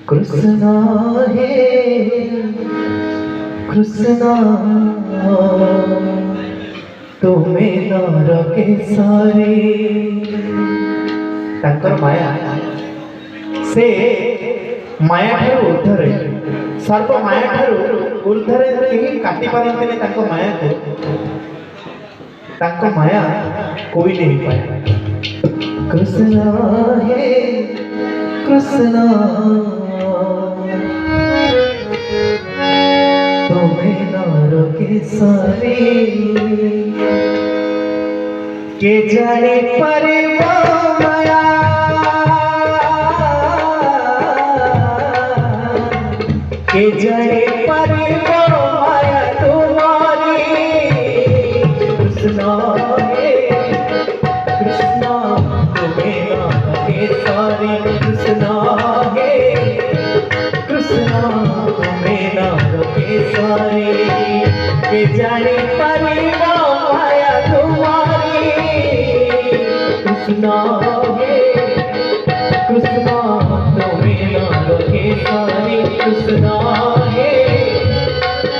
कृष्णा हे कृष्णा तुम्हें नर के सारे तांकर माया से माया ठारू ऊर्ध्वरे सर्प माया ठारू ऊर्ध्वरे केही काटी पारंतिनी तांको माया को तांको माया कोई नहीं पाया। कृष्णा हे कृष्णा तुम्हें नर के सारे के जाने परे माया के जाने परे माया तुम्हारी। कृष्णा हे कृष्णा तुम्हें नर के सारे कृष्णा हे कृष्णा तुम्हें नर के सारे के जाने परे माया तुम्हारी। कृष्णा हे कृष्णा तुम्हें नर के सारे कृष्णा हे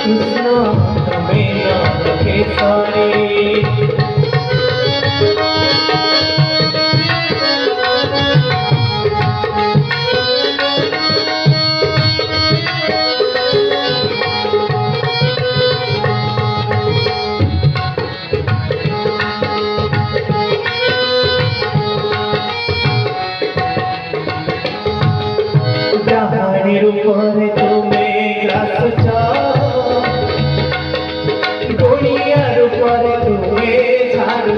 कृष्णा तुम्हें नर के सारे। रूपरे तुम्हें ग्रास गुणिया रूपरे तुम्हें झाड़ू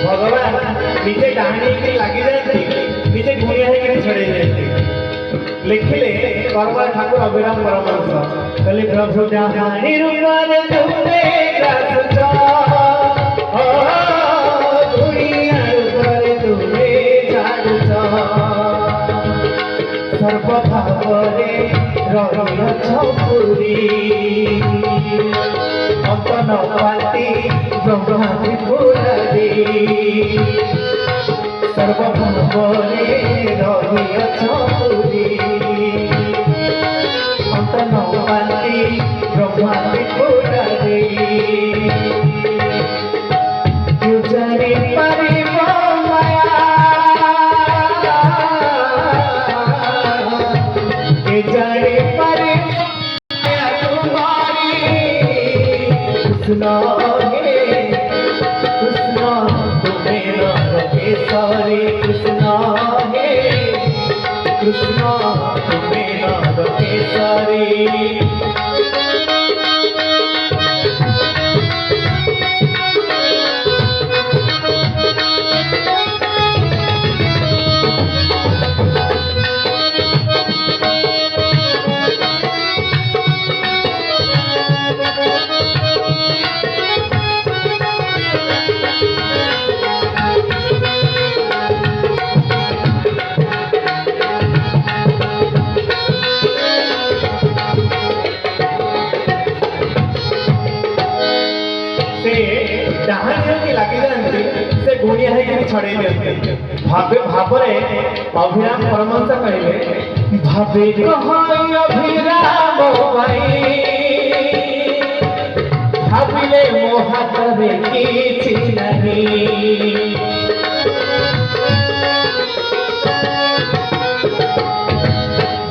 भगवान निजे डाणी की लगी जाती निजे गुणिया है छड़े जाती लिखिले कर्मा ठाकुर अभिराम परमहंस कहले प्रभु डाणी रूपरे तुम्हें ग्रास सर्वभावरे रहियछ पुरी अंतन पाती ब्रह्मा त्रिपुरारी। सर्वभावरे रहियछ पुरी अंतन पाती ब्रह्मा त्रिपुरारी। युजरे परिव माया जाने परे तुम्हारी। कृष्णा हे कृष्णा तुम्हें नर के सारे कृष्णा हे कृष्णा तुम्हें नर के सारे। से गुणिया है छड़े भावे भावरे अभिराम परमहंस कहले भावे कहई अभिराम भाई भाविले मोहातरे किछि नहीं।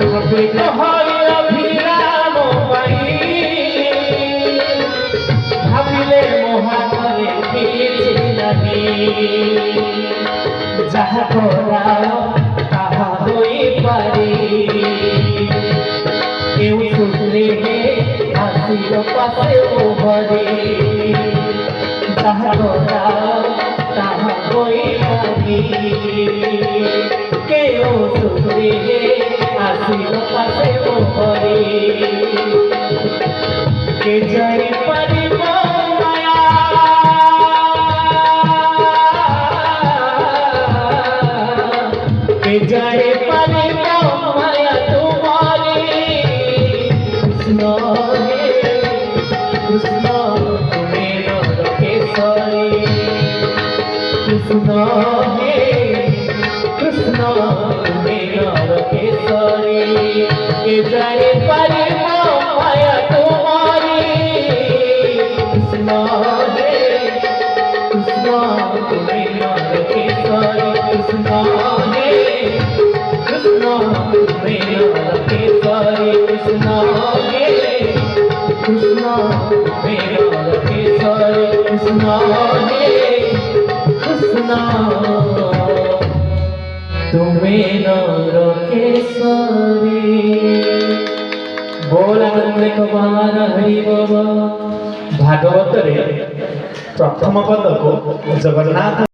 भावे कहई अभिराम भाई भाविले मोहातरे किछि जहा कराओ ताहा होई पारी। केउ सुतले आसिर पासे ओभरी जहा कराओ ताहा होई पारी। केउ सुतले आसिर पासे ओभरी के जाने पारी माया के जाने पारी माया मेरा केसरी कृष्ण हे कृष्ण मेरा केसरी कृष्ण हे कृष्ण तुम्हें केसरी। बोल आनंद कुमार हरि बाबा। भागवत रे प्रथम पद को जगन्नाथ